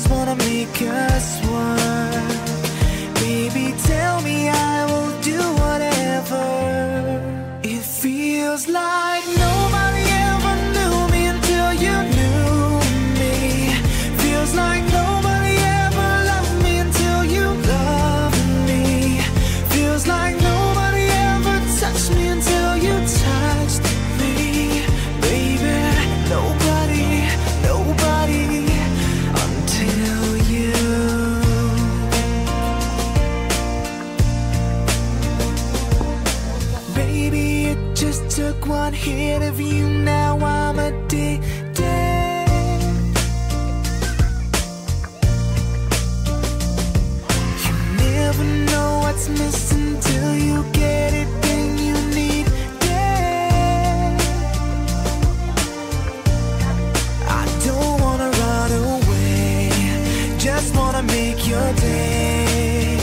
just wanna make us work. Baby, tell me I will do whatever. It feels like nobody ever knew me until you knew me. Feels like nobody ever loved me until you loved me. Feels like nobody ever touched me until you touched me. Baby, nobody until you. Baby, it just took one hit of you, now I'm addicted. You never know what's missing till you get it, then you need it. I don't wanna run away, just wanna make your day.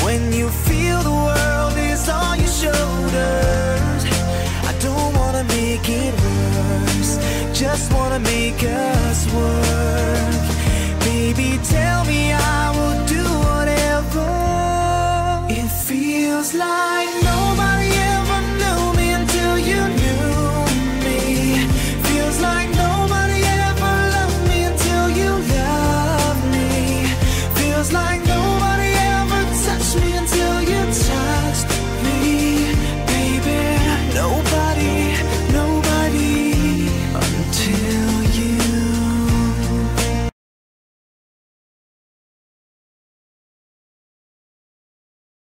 When you feel the world is on your shoulders, I don't wanna make it worse, just wanna make us work.